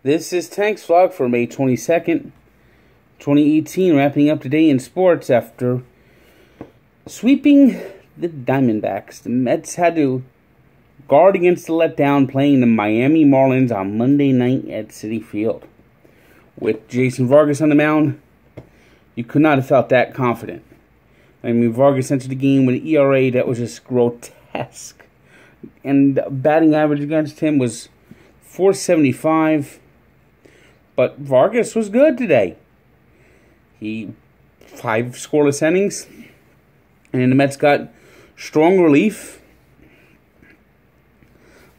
This is Tank's vlog for May 22nd, 2018, wrapping up today in sports after sweeping the Diamondbacks. The Mets had to guard against the letdown playing the Miami Marlins on Monday night at Citi Field. With Jason Vargas on the mound, you could not have felt that confident. I mean, Vargas entered the game with an ERA that was just grotesque. And batting average against him was .475. But Vargas was good today. He 5 scoreless innings. And the Mets got strong relief.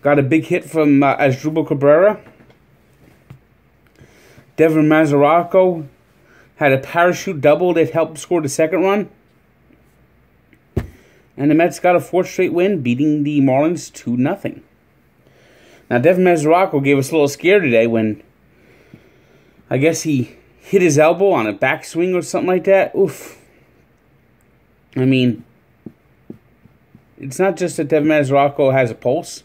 Got a big hit from Asdrubal Cabrera. Devin Mesoraco had a parachute double that helped score the second run. And the Mets got a 4th straight win, beating the Marlins 2-0. Now, Devin Mesoraco gave us a little scare today when I guess he hit his elbow on a backswing or something like that. Oof. I mean, it's not just that Devin Mesoraco has a pulse.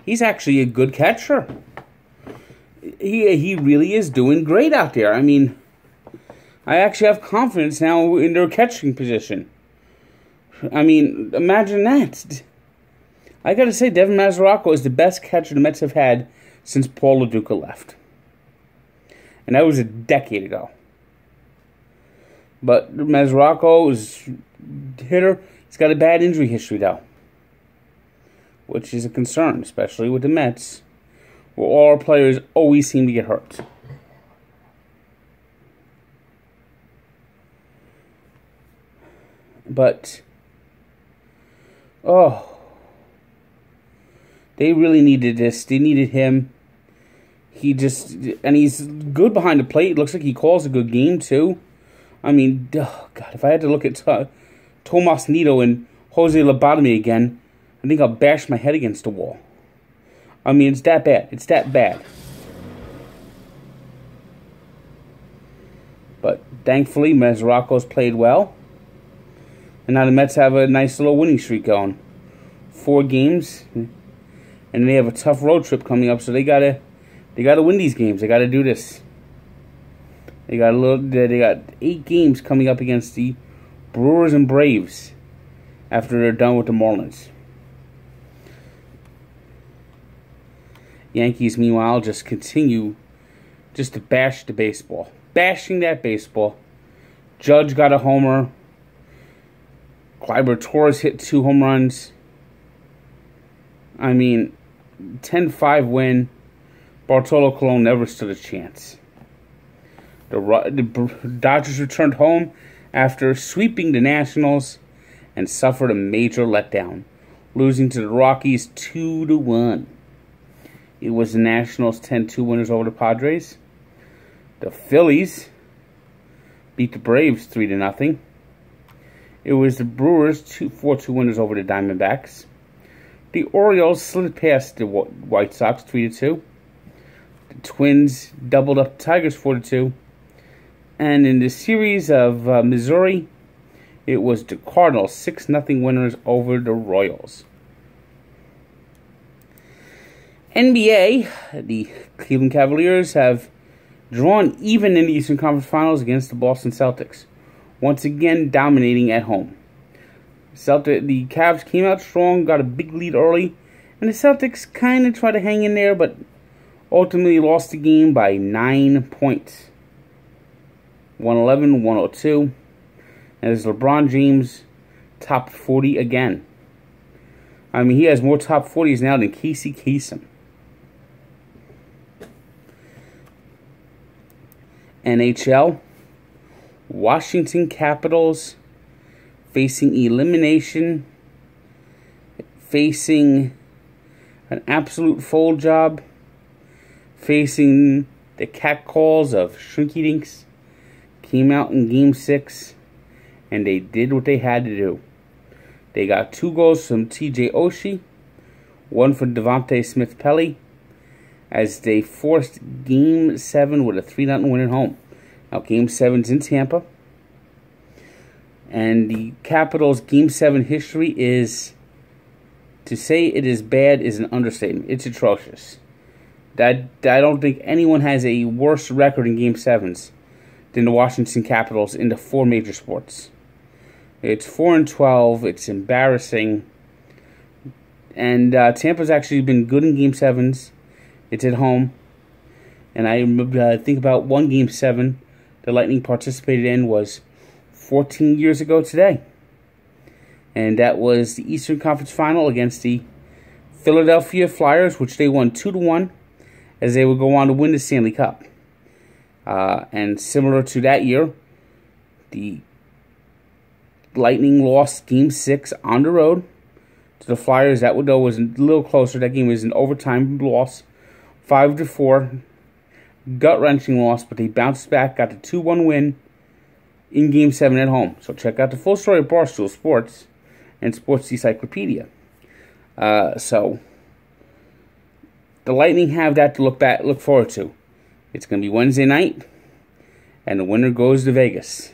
He's actually a good catcher. He really is doing great out there. I mean, I actually have confidence now in their catching position. I mean, imagine that. I gotta say, Devin Mesoraco is the best catcher the Mets have had since Paul Lo Duca left. And that was a decade ago. But Mesoraco is a hitter. He's got a bad injury history, though, which is a concern, especially with the Mets, where all our players always seem to get hurt. But, they really needed this. They needed him. And he's good behind the plate. It looks like he calls a good game, too. I mean, God, if I had to look at Tomas Nido and Jose Lobotomy again, I think I'll bash my head against the wall. I mean, it's that bad. It's that bad. But thankfully, Mesoraco's played well. And now the Mets have a nice little winning streak going. 4 games. And they have a tough road trip coming up, so they gotta win these games. They gotta do this. They got 8 games coming up against the Brewers and Braves after they're done with the Marlins. Yankees, meanwhile, just continue just to bash the baseball. Bashing that baseball. Judge got a homer. Gleyber Torres hit 2 home runs. I mean, 10-5 win. Bartolo Colon never stood a chance. The Dodgers returned home after sweeping the Nationals and suffered a major letdown, losing to the Rockies 2-1. It was the Nationals 10-2 winners over the Padres. The Phillies beat the Braves 3-0. It was the Brewers 4-2 winners over the Diamondbacks. The Orioles slid past the White Sox 3-2. The Twins doubled up the Tigers 4-2. And in the series of Missouri, it was the Cardinals 6-0 winners over the Royals. NBA, the Cleveland Cavaliers have drawn even in the Eastern Conference Finals against the Boston Celtics, once again dominating at home. The Cavs came out strong, got a big lead early, and the Celtics kind of tried to hang in there, but ultimately lost the game by 9 points. 111-102. As LeBron James topped 40 again. I mean, he has more top 40s now than Casey Kasem. NHL, Washington Capitals facing elimination, facing an absolute fold job, facing the catcalls of Shrinky Dinks, came out in Game 6, and they did what they had to do. They got 2 goals from TJ Oshie, 1 from Devontae Smith-Pelly, as they forced Game 7 with a 3-0 win at home. Now, Game 7's in Tampa. And the Capitals' Game 7 history is, to say it is bad is an understatement. It's atrocious. I don't think anyone has a worse record in Game 7s than the Washington Capitals in the 4 major sports. It's 4-12. It's embarrassing. And Tampa's actually been good in Game 7s. It's at home. And I think about one Game 7 the Lightning participated in was 14 years ago today. And that was the Eastern Conference Final against the Philadelphia Flyers, which they won 2-1 as they would go on to win the Stanley Cup. And similar to that year, the Lightning lost Game 6 on the road to the Flyers. That though was a little closer. That game was an overtime loss, 5-4. Gut-wrenching loss, but they bounced back, got the 2-1 win in Game 7 at home. So check out the full story of Barstool Sports and Sports Encyclopedia. So the Lightning have that to look forward to. It's going to be Wednesday night, and the winner goes to Vegas.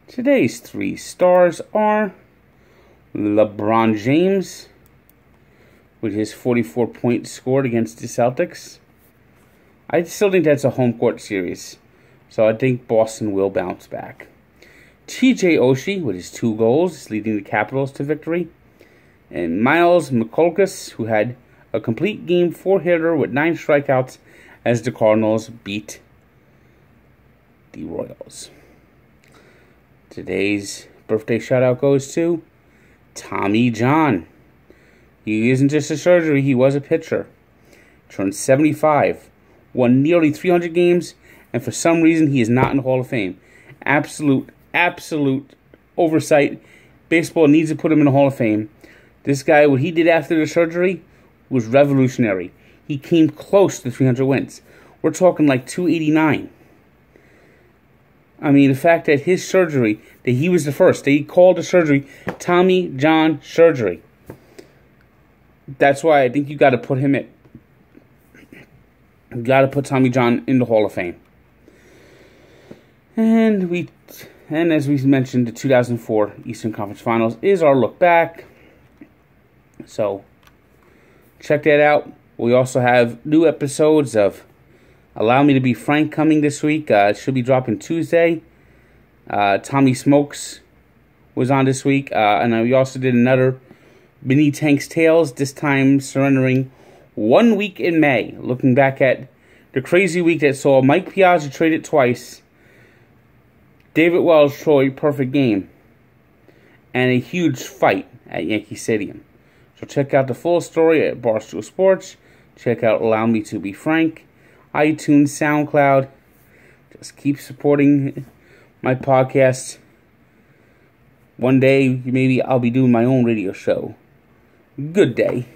Today's 3 stars are LeBron James, with his 44 points scored against the Celtics. I still think that's a home court series, so I think Boston will bounce back. TJ Oshie, with his 2 goals, is leading the Capitals to victory. And Miles Mikolkas, who had a complete Game 4 hitter with 9 strikeouts as the Cardinals beat the Royals. Today's birthday shout-out goes to Tommy John. He isn't just a surgery, he was a pitcher. Turned 75, won nearly 300 games, and for some reason he is not in the Hall of Fame. Absolute oversight. Baseball needs to put him in the Hall of Fame. This guy, what he did after the surgery was revolutionary. He came close to 300 wins. We're talking like 289. I mean, the fact that his surgery, that he was the first, they called the surgery Tommy John surgery. That's why I think you got to put him in. You got to put Tommy John in the Hall of Fame. And as we mentioned, the 2004 Eastern Conference Finals is our look back. So check that out. We also have new episodes of Allow Me to Be Frank coming this week. It should be dropping Tuesday. Tommy Smokes was on this week, and we also did another Beneath Tank's Tales, this time surrendering 1 week in May, looking back at the crazy week that saw Mike Piazza traded twice, David Wells Troy perfect game, and a huge fight at Yankee Stadium. So check out the full story at Barstool Sports. Check out Allow Me to Be Frank, iTunes, SoundCloud. Just keep supporting my podcast. One day, maybe I'll be doing my own radio show. Good day.